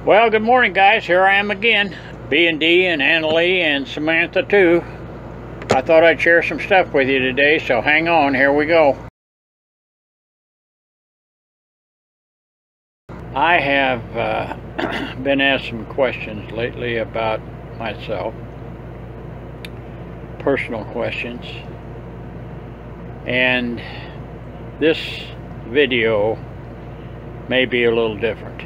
Well, good morning, guys. Here I am again. B&D and Annalie and Samantha too. I thought I'd share some stuff with you today, so hang on. Here we go. I have been asked some questions lately about myself, personal questions, and this video may be a little different.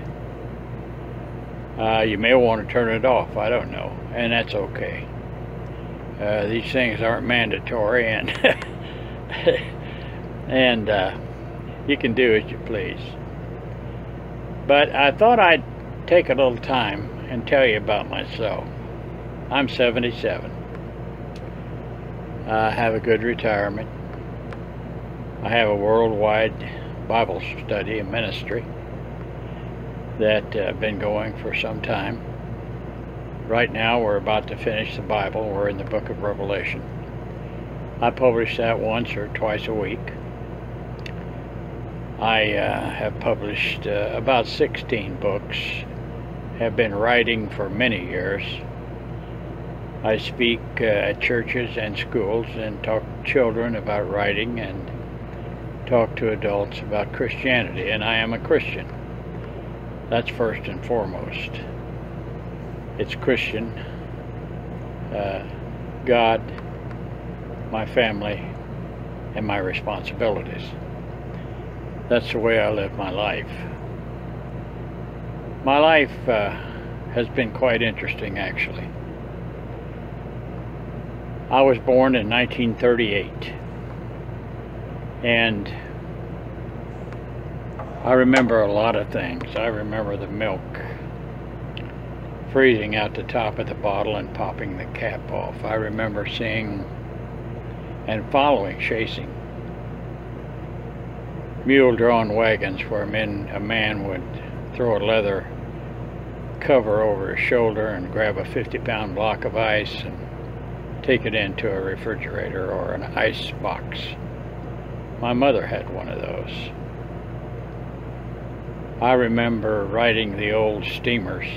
You may want to turn it off, I don't know, and that's okay. These things aren't mandatory, and you can do as you please. But I thought I'd take a little time and tell you about myself. I'm 77. I have a good retirement. I have a worldwide Bible study and ministry that I've been going for some time. Right now we're about to finish the Bible. We're in the book of Revelation. I publish that once or twice a week. I have published about 16 books, have been writing for many years. I speak at churches and schools and talk to children about writing and talk to adults about Christianity, and I am a Christian. That's first and foremost. It's Christian, God, my family, and my responsibilities. That's the way I live my life. My life has been quite interesting, actually. I was born in 1938, and I remember a lot of things. I remember the milk freezing out the top of the bottle and popping the cap off. I remember seeing and chasing mule-drawn wagons where a man would throw a leather cover over his shoulder and grab a 50-pound block of ice and take it into a refrigerator or an ice box. My mother had one of those. I remember riding the old steamers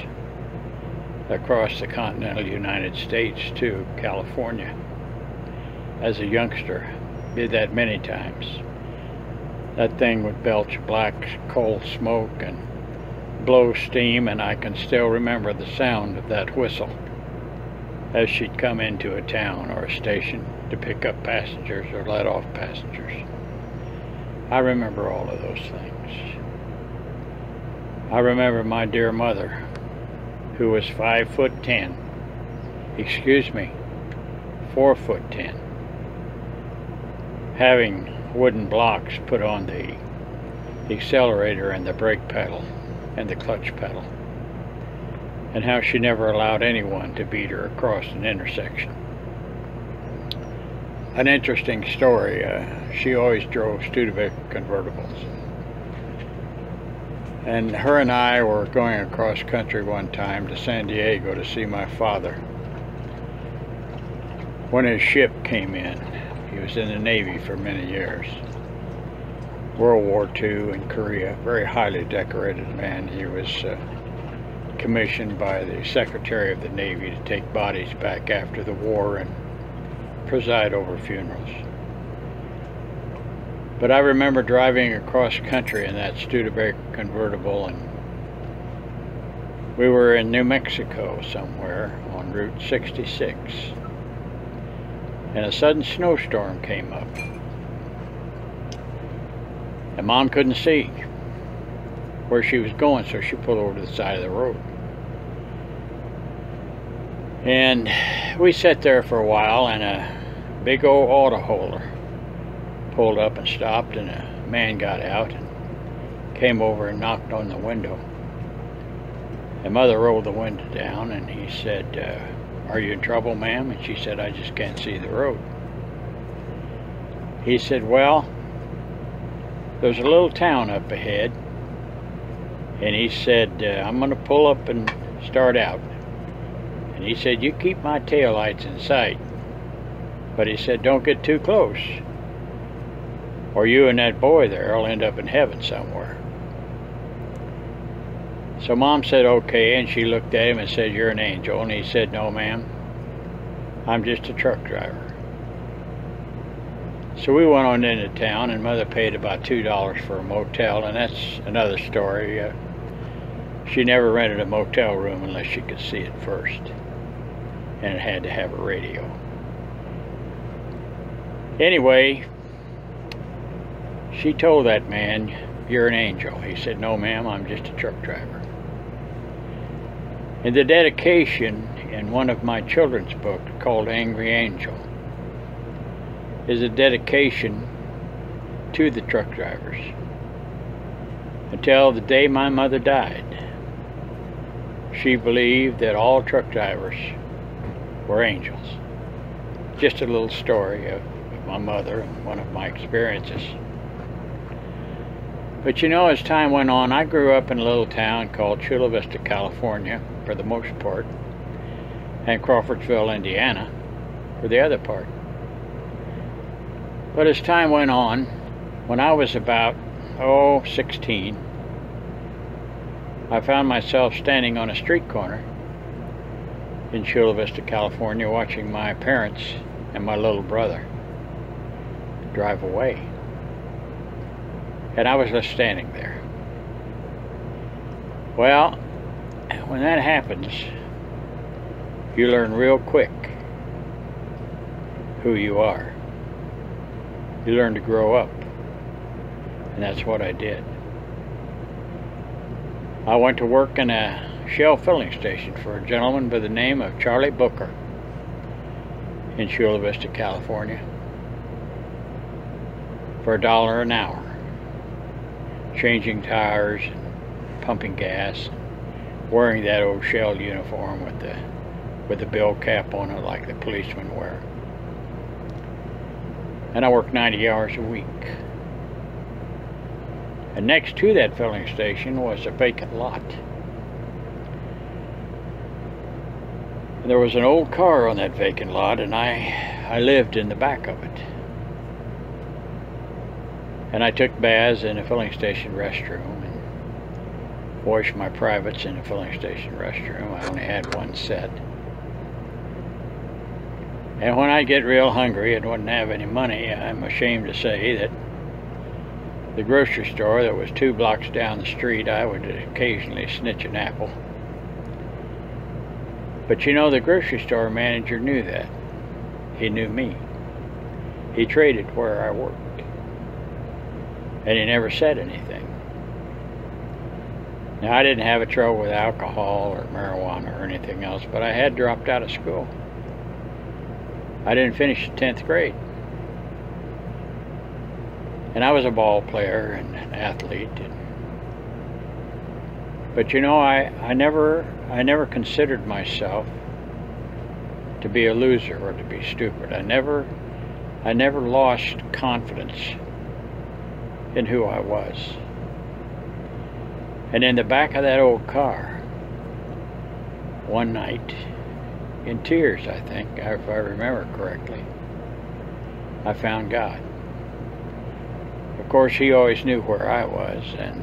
across the continental United States to California as a youngster. Did that many times. That thing would belch black coal smoke and blow steam, and I can still remember the sound of that whistle as she'd come into a town or a station to pick up passengers or let off passengers. I remember all of those things. I remember my dear mother, who was 5'10", 4'10", having wooden blocks put on the accelerator and the brake pedal and the clutch pedal, and how she never allowed anyone to beat her across an intersection. An interesting story, she always drove Studebaker convertibles. And her and I were going across country one time to San Diego to see my father when his ship came in. He was in the Navy for many years. World War II in Korea, very highly decorated man. He was commissioned by the Secretary of the Navy to take bodies back after the war and preside over funerals. But I remember driving across country in that Studebaker convertible, and we were in New Mexico somewhere on Route 66, and a sudden snowstorm came up. And Mom couldn't see where she was going, so she pulled over to the side of the road. And we sat there for a while, and a big old auto hauler pulled up and stopped, and a man got out and came over and knocked on the window. And Mother rolled the window down, and he said, "Are you in trouble, ma'am?" And she said, "I just can't see the road." He said, "Well, there's a little town up ahead," and he said, "I'm going to pull up and start out." And he said, "You keep my taillights in sight." But he said, "Don't get too close, or you and that boy there will end up in heaven somewhere." So Mom said, okay, and she looked at him and said, "You're an angel." And he said, "No, ma'am, I'm just a truck driver." So we went on into town, and Mother paid about $2 for a motel, and that's another story. She never rented a motel room unless she could see it first, and it had to have a radio. Anyway, she told that man, "You're an angel." He said, "No, ma'am, I'm just a truck driver." And the dedication in one of my children's books called Angry Angel is a dedication to the truck drivers. Until the day my mother died, she believed that all truck drivers were angels. Just a little story of my mother and one of my experiences. But you know, as time went on, I grew up in a little town called Chula Vista, California, for the most part, and Crawfordsville, Indiana, for the other part. But as time went on, when I was about, 16, I found myself standing on a street corner in Chula Vista, California, watching my parents and my little brother drive away. And I was just standing there. Well, when that happens, you learn real quick who you are. You learn to grow up. And that's what I did. I went to work in a Shell filling station for a gentleman by the name of Charlie Booker in Chula Vista, California, for $1 an hour, changing tires and pumping gas, wearing that old Shell uniform with the bill cap on it like the policemen wear. And I worked 90 hours a week. And next to that filling station was a vacant lot. And there was an old car on that vacant lot, and I lived in the back of it. And I took baths in the filling station restroom and washed my privates in the filling station restroom. I only had one set. And when I get real hungry and wouldn't have any money, I'm ashamed to say that the grocery store that was 2 blocks down the street, I would occasionally snitch an apple. But you know, the grocery store manager knew that. He knew me. He traded where I worked. And he never said anything. Now, I didn't have a trouble with alcohol or marijuana or anything else, but I had dropped out of school. I didn't finish the 10th grade. And I was a ball player and an athlete. But you know, I never considered myself to be a loser or to be stupid. I never lost confidence in who I was. And in the back of that old car, one night, in tears, I think, if I remember correctly, I found God. Of course, he always knew where I was, and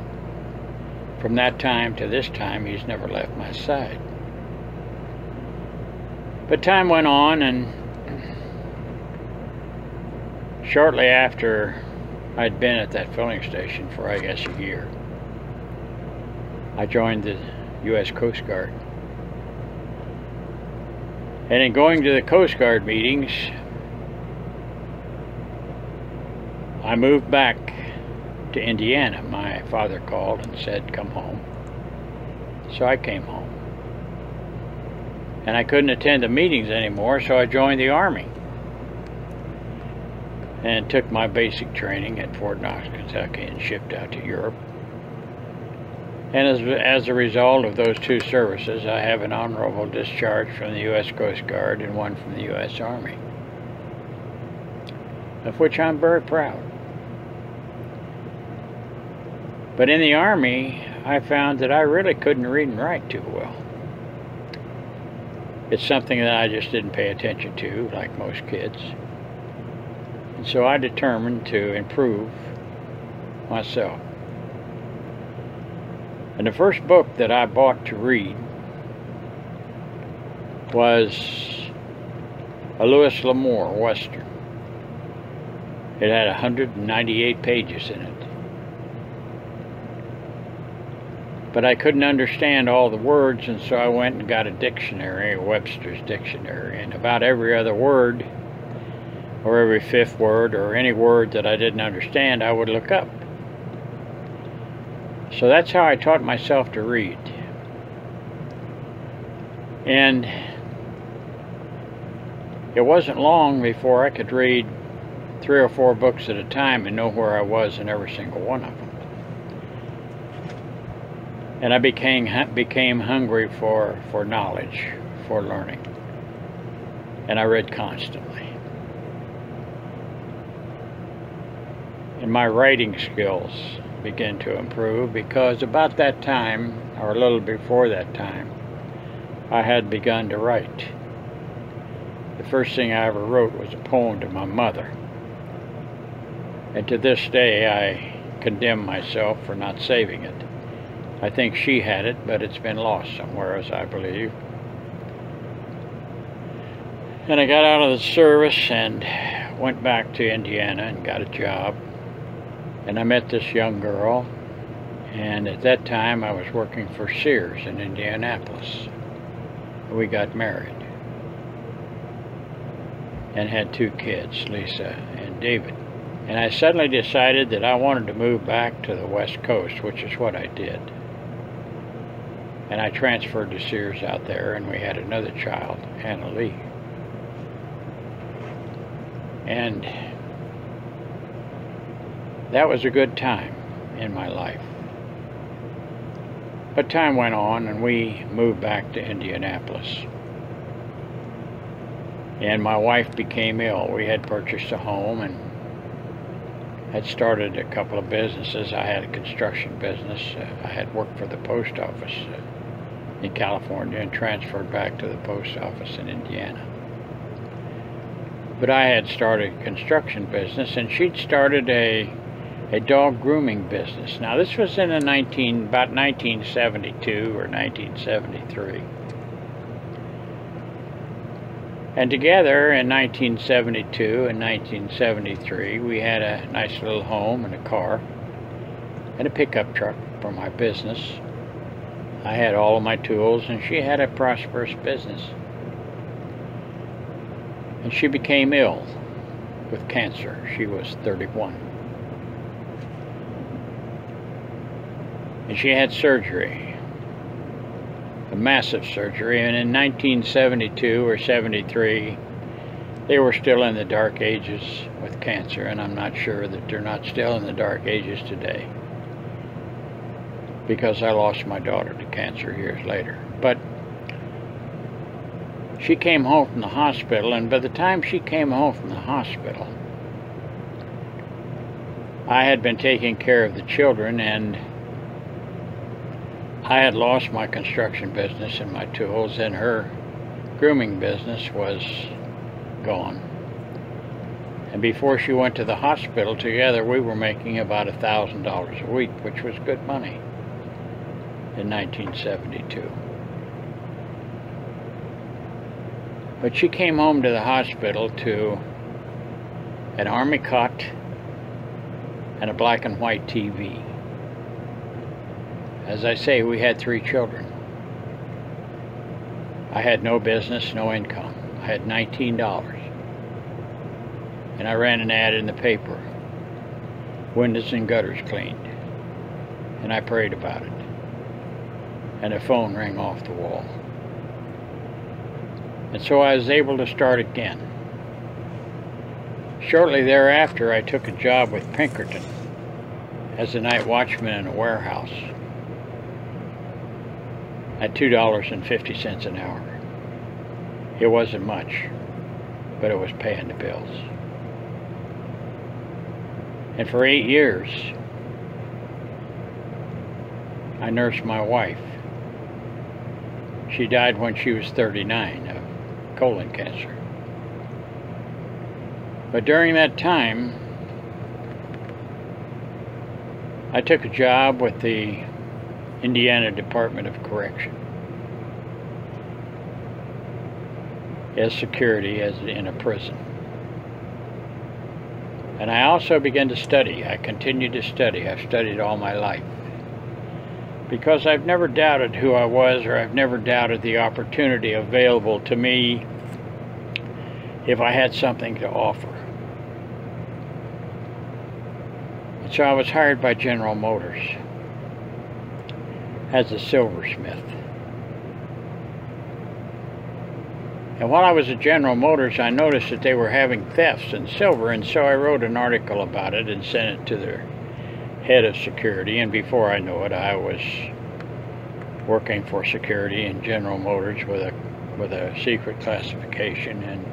from that time to this time, he's never left my side. But time went on, and shortly after I'd been at that filling station for, I guess, a year, I joined the U.S. Coast Guard. And in going to the Coast Guard meetings, I moved back to Indiana. My father called and said, "Come home." So I came home. And I couldn't attend the meetings anymore, so I joined the Army and took my basic training at Fort Knox, Kentucky, and shipped out to Europe. And as a result of those 2 services, I have an honorable discharge from the U.S. Coast Guard and one from the U.S. Army, of which I'm very proud. But in the Army, I found that I really couldn't read and write too well. It's something that I just didn't pay attention to, like most kids. And so I determined to improve myself. And the first book that I bought to read was a Louis L'Amour Western. It had 198 pages in it. But I couldn't understand all the words, and so I went and got a dictionary, a Webster's dictionary, and about every other word, or every fifth word, or any word that I didn't understand, I would look up. So that's how I taught myself to read. And it wasn't long before I could read 3 or 4 books at a time and know where I was in every single one of them. And I became hungry for knowledge, for learning. And I read constantly. And my writing skills began to improve because about that time, or a little before that time, I had begun to write. The first thing I ever wrote was a poem to my mother. And to this day, I condemn myself for not saving it. I think she had it, but it's been lost somewhere, as I believe. And I got out of the service and went back to Indiana and got a job. And I met this young girl, and at that time I was working for Sears in Indianapolis. We got married and had 2 kids, Lisa and David. And I suddenly decided that I wanted to move back to the West Coast, which is what I did. And I transferred to Sears out there, and we had another child, Anna Lee. And that was a good time in my life. But time went on, and we moved back to Indianapolis. And my wife became ill. We had purchased a home and had started a couple of businesses. I had a construction business. I had worked for the post office in California and transferred back to the post office in Indiana. But I had started a construction business, and she'd started a dog grooming business. Now this was in about 1972 or 1973. And together in 1972 and 1973, we had a nice little home and a car and a pickup truck for my business. I had all of my tools, and she had a prosperous business. And she became ill with cancer. She was 31. And she had surgery, a massive surgery, and in 1972 or 73, they were still in the dark ages with cancer, and I'm not sure that they're not still in the dark ages today, because I lost my daughter to cancer years later. But she came home from the hospital, and by the time she came home from the hospital, I had been taking care of the children, and I had lost my construction business and my tools, and her grooming business was gone. And before she went to the hospital, together we were making about $1,000 a week, which was good money in 1972. But she came home to the hospital to an army cot and a black and white TV. As I say, we had 3 children. I had no business, no income. I had $19. And I ran an ad in the paper, windows and gutters cleaned. And I prayed about it. And the phone rang off the wall. And so I was able to start again. Shortly thereafter, I took a job with Pinkerton as a night watchman in a warehouse at $2.50 an hour. It wasn't much, but it was paying the bills. And for 8 years, I nursed my wife. She died when she was 39 of colon cancer. But during that time, I took a job with the Indiana Department of Correction, as security as in a prison. And I also began to study. I continued to study. I've studied all my life, because I've never doubted who I was, or I've never doubted the opportunity available to me if I had something to offer. And so I was hired by General Motors as a silversmith. And while I was at General Motors, I noticed that they were having thefts in silver, and so I wrote an article about it and sent it to their head of security, and before I knew it, I was working for security in General Motors with a secret classification, and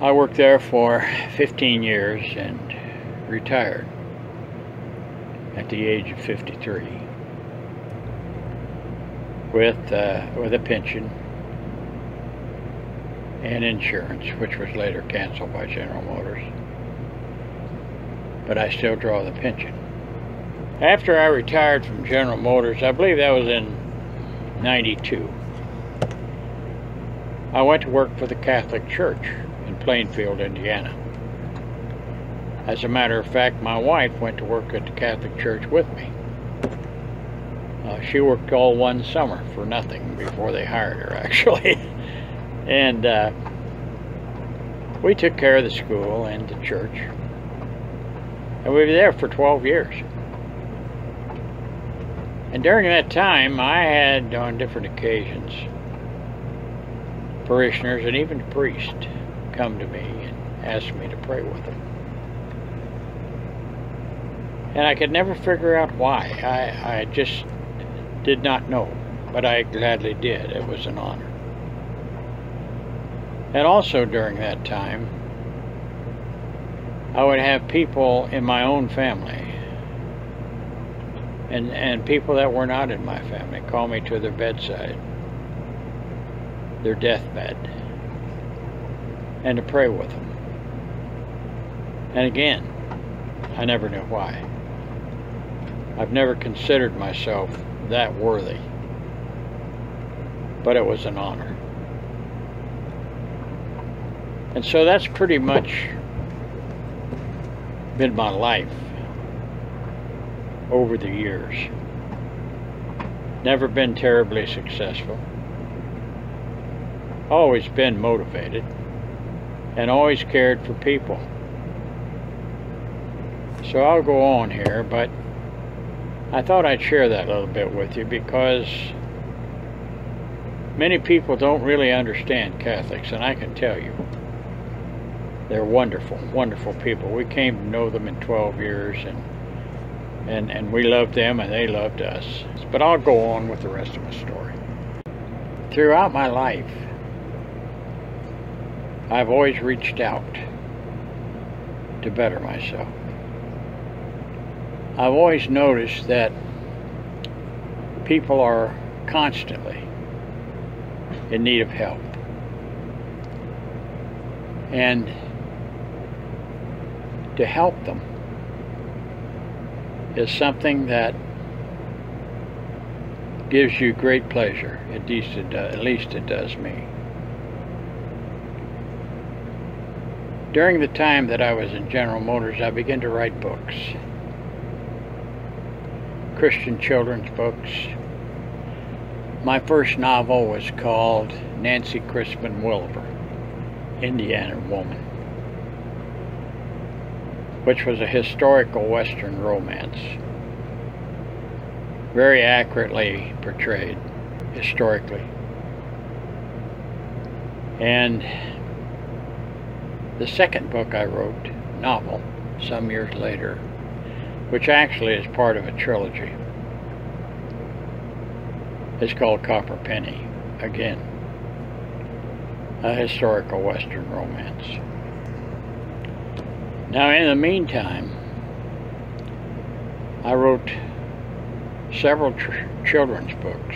I worked there for 15 years and retired at the age of 53 with a pension and insurance, which was later canceled by General Motors. But I still draw the pension. After I retired from General Motors, I believe that was in '92, I went to work for the Catholic Church in Plainfield, Indiana. As a matter of fact, my wife went to work at the Catholic Church with me. She worked all one summer for nothing before they hired her, actually. And we took care of the school and the church. And we were there for 12 years. And during that time, I had, on different occasions, parishioners and even priests come to me and ask me to pray with them. And I could never figure out why. I just did not know, but I gladly did. It was an honor. And also during that time, I would have people in my own family and people that were not in my family call me to their bedside, their deathbed, and to pray with them. And again, I never knew why. I've never considered myself that worthy, but it was an honor. And so that's pretty much been my life over the years. Never been terribly successful. Always been motivated and always cared for people. So I'll go on here, but I thought I'd share that a little bit with you because many people don't really understand Catholics, and I can tell you, they're wonderful, wonderful people. We came to know them in 12 years, and we loved them and they loved us. But I'll go on with the rest of my story. Throughout my life, I've always reached out to better myself. I've always noticed that people are constantly in need of help. And to help them is something that gives you great pleasure. At least it does me. During the time that I was in General Motors, I began to write books. Christian children's books. My first novel was called Nancy Crispin Wilbur, Indiana Woman, which was a historical Western romance, very accurately portrayed historically. And the second book I wrote, novel, some years later, which actually is part of a trilogy, is called Copper Penny, again, a historical Western romance. Now, in the meantime, I wrote several children's books,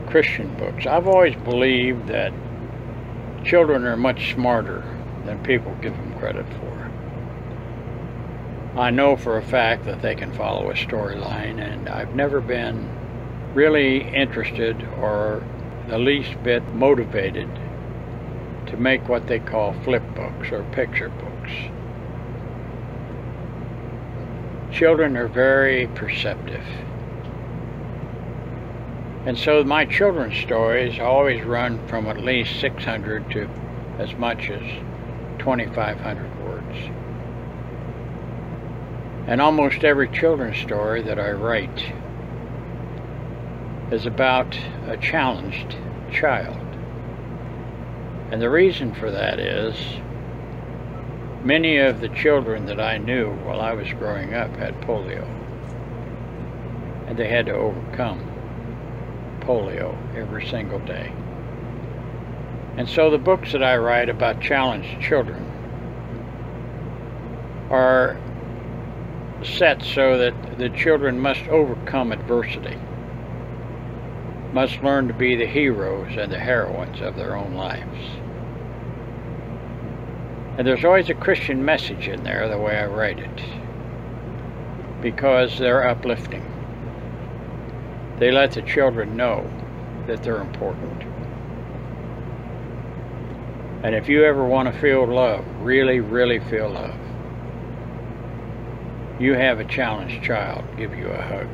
Christian books. I've always believed that children are much smarter than people give them credit for. I know for a fact that they can follow a storyline, and I've never been really interested or the least bit motivated to make what they call flip books or picture books. Children are very perceptive. And so my children's stories always run from at least 600 to as much as 2,500 words. And almost every children's story that I write is about a challenged child. And the reason for that is many of the children that I knew while I was growing up had polio. And they had to overcome polio every single day. And so the books that I write about challenged children are set so that the children must overcome adversity, must learn to be the heroes and the heroines of their own lives. And there's always a Christian message in there the way I write it, because they're uplifting. They let the children know that they're important. And if you ever want to feel love, really, really feel love, you have a challenged child give you a hug.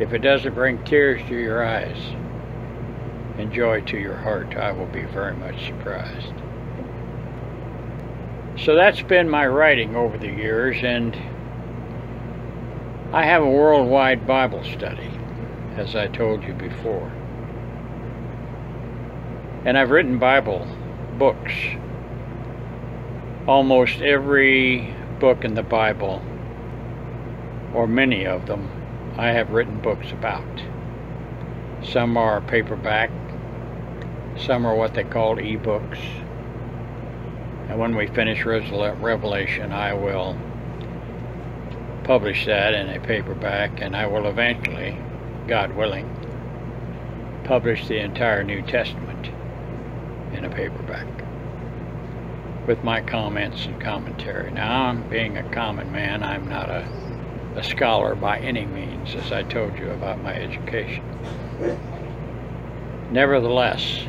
If it doesn't bring tears to your eyes and joy to your heart, I will be very much surprised. So that's been my writing over the years, and I have a worldwide Bible study, as I told you before. And I've written Bible books. Almost every book in the Bible, or many of them, I have written books about. Some are paperback, some are what they call e-books. And when we finish Revelation, I will publish that in a paperback, and I will eventually, God willing, publish the entire New Testament in a paperback with my comments and commentary. Now, I'm being a common man. I'm not a scholar by any means, as I told you about my education. Nevertheless,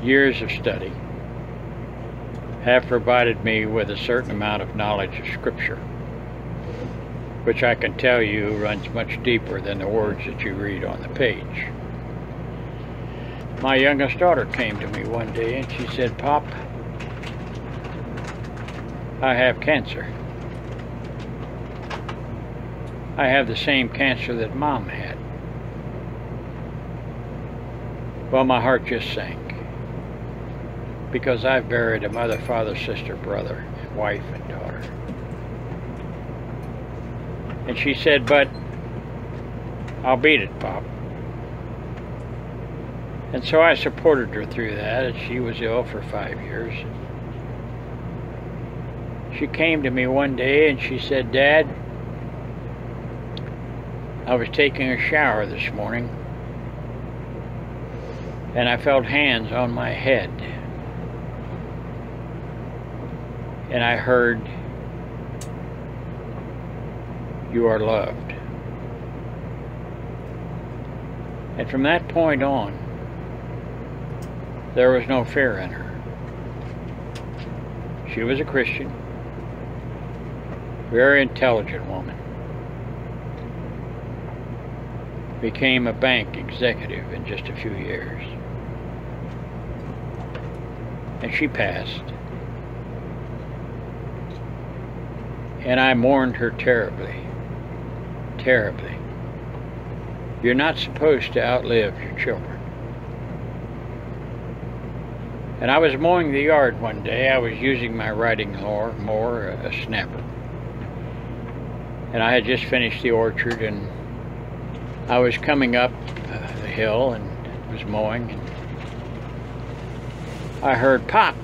years of study have provided me with a certain amount of knowledge of Scripture, which I can tell you runs much deeper than the words that you read on the page. My youngest daughter came to me one day and she said, "Pop, I have cancer. I have the same cancer that Mom had." Well, my heart just sank, because I've buried a mother, father, sister, brother, wife, and daughter. And she said, "But I'll beat it, Pop." And so I supported her through that, and she was ill for 5 years. She came to me one day and she said, "Dad, I was taking a shower this morning and I felt hands on my head. And I heard, 'You are loved.'" And from that point on, there was no fear in her. She was a Christian, very intelligent woman. Became a bank executive in just a few years. And she passed. And I mourned her terribly, terribly. You're not supposed to outlive your children. And I was mowing the yard one day. I was using my riding mower, a snapper. And I had just finished the orchard, and I was coming up the hill and was mowing, and I heard pop.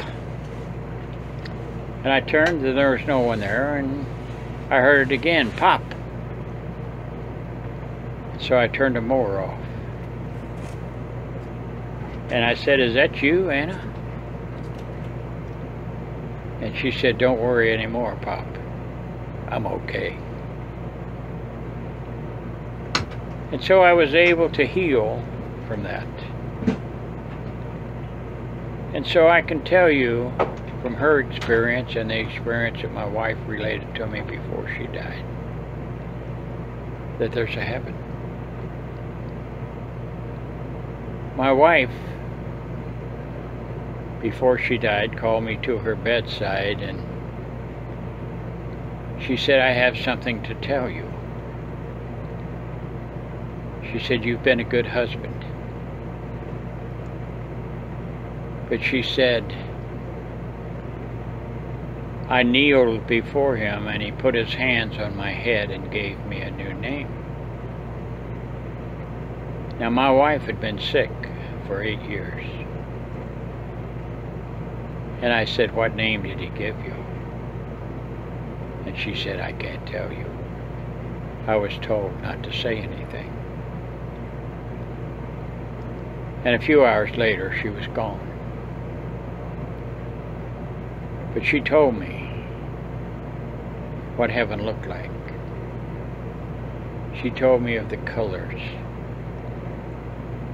And I turned and there was no one there, and I heard it again, pop. So I turned the mower off. And I said, "Is that you, Anna?" And she said, "Don't worry anymore, Pop. I'm okay." And so I was able to heal from that. And so I can tell you from her experience and the experience that my wife related to me before she died, that there's a heaven. My wife, before she died, called me to her bedside and she said, "I have something to tell you." She said, "You've been a good husband." But she said, "I kneeled before him and he put his hands on my head and gave me a new name." Now my wife had been sick for 8 years. And I said, "What name did he give you?" And she said, "I can't tell you. I was told not to say anything." And a few hours later, she was gone. But she told me what heaven looked like. She told me of the colors,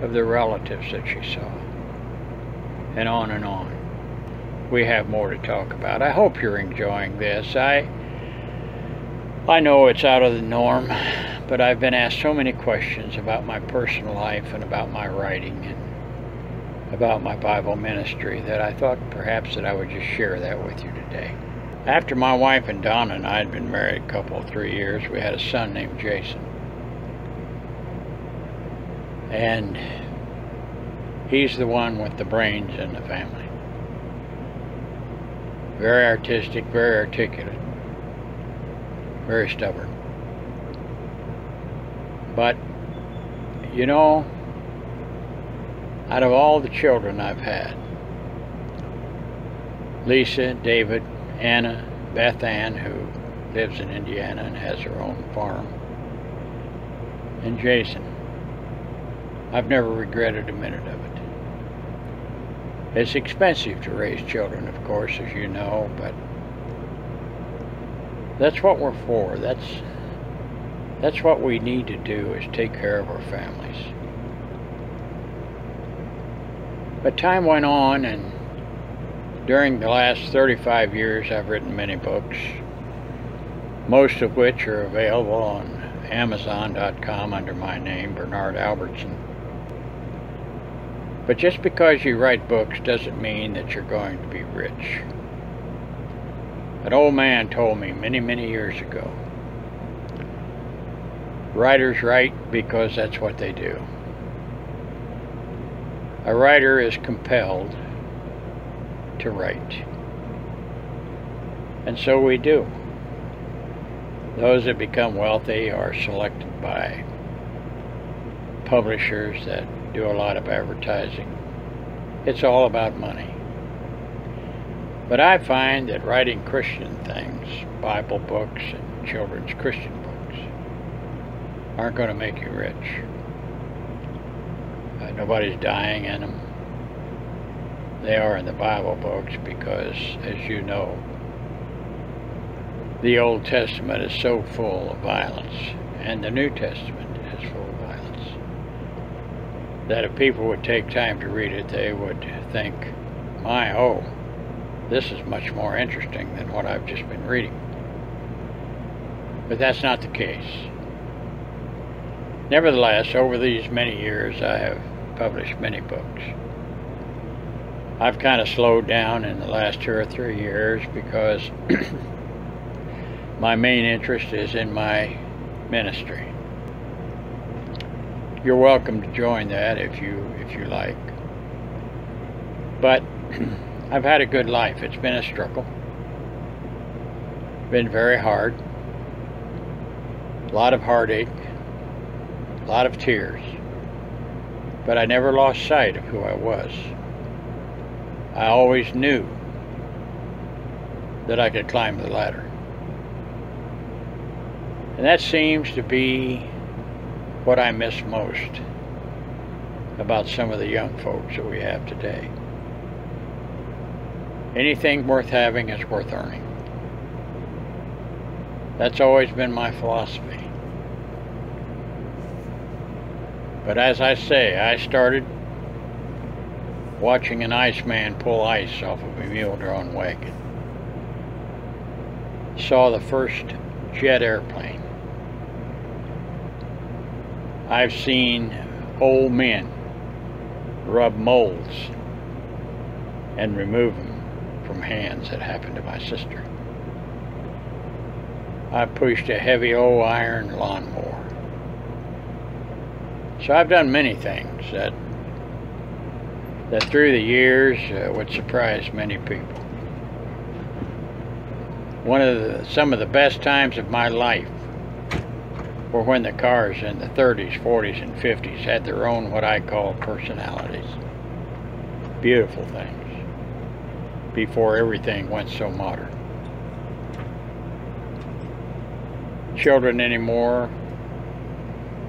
of the relatives that she saw, and on and on. We have more to talk about. I hope you're enjoying this. I know it's out of the norm, but I've been asked so many questions about my personal life and about my writing and about my Bible ministry that I thought perhaps that I would just share that with you today. After my wife and Donna and I had been married a couple, 3 years, we had a son named Jason. And he's the one with the brains in the family. Very artistic, very articulate, very stubborn. But, you know, out of all the children I've had, Lisa, David, Anna, Beth Ann, who lives in Indiana and has her own farm, and Jason, I've never regretted a minute of it. It's expensive to raise children, of course, as you know, but that's what we're for. That's what we need to do, is take care of our families. But time went on, and during the last 35 years I've written many books, most of which are available on Amazon.com under my name, Bernard Albertson. But just because you write books doesn't mean that you're going to be rich. An old man told me many, many years ago, writers write because that's what they do. A writer is compelled to write. And so we do. Those that become wealthy are selected by publishers that do a lot of advertising. It's all about money. But I find that writing Christian things, Bible books and children's Christian books, aren't going to make you rich. Nobody's dying in them. They are in the Bible books because, as you know, the Old Testament is so full of violence, and the New Testament is full of violence, that if people would take time to read it, they would think, this is much more interesting than what I've just been reading. But that's not the case. Nevertheless, over these many years, I have published many books. I've kind of slowed down in the last 2 or 3 years because my main interest is in my ministry. You're welcome to join that if you like. But I've had a good life. It's been a struggle. Been very hard. A lot of heartache. A lot of tears. But I never lost sight of who I was. I always knew that I could climb the ladder. And that seems to be what I miss most about some of the young folks that we have today. Anything worth having is worth earning. That's always been my philosophy. But as I say, I started watching an Iceman pull ice off of a mule-drawn wagon. Saw the first jet airplane. I've seen old men rub molds and remove them from hands. That happened to my sister. I pushed a heavy old iron lawnmower. So I've done many things that through the years would surprise many people. Some of the best times of my life were when the cars in the 30s, 40s, and 50s had their own what I call personalities. Beautiful things. Before everything went so modern. Children anymore,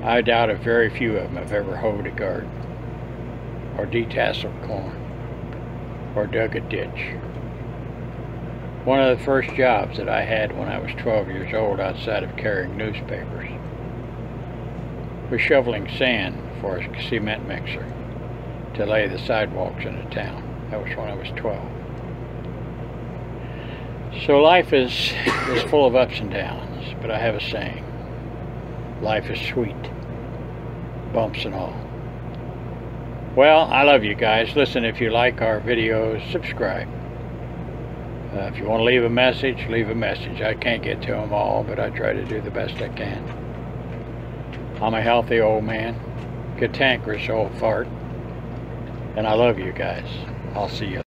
I doubt if very few of them have ever hoed a garden, or detasseled corn, or dug a ditch. One of the first jobs that I had when I was 12 years old outside of carrying newspapers was shoveling sand for a cement mixer to lay the sidewalks in a town. That was when I was 12. So life is full of ups and downs, but I have a saying. Life is sweet, bumps and all. Well, I love you guys. Listen, if you like our videos, subscribe. If you want to leave a message, leave a message. I can't get to them all, but I try to do the best I can. I'm a healthy old man, cantankerous old fart, and I love you guys. I'll see you.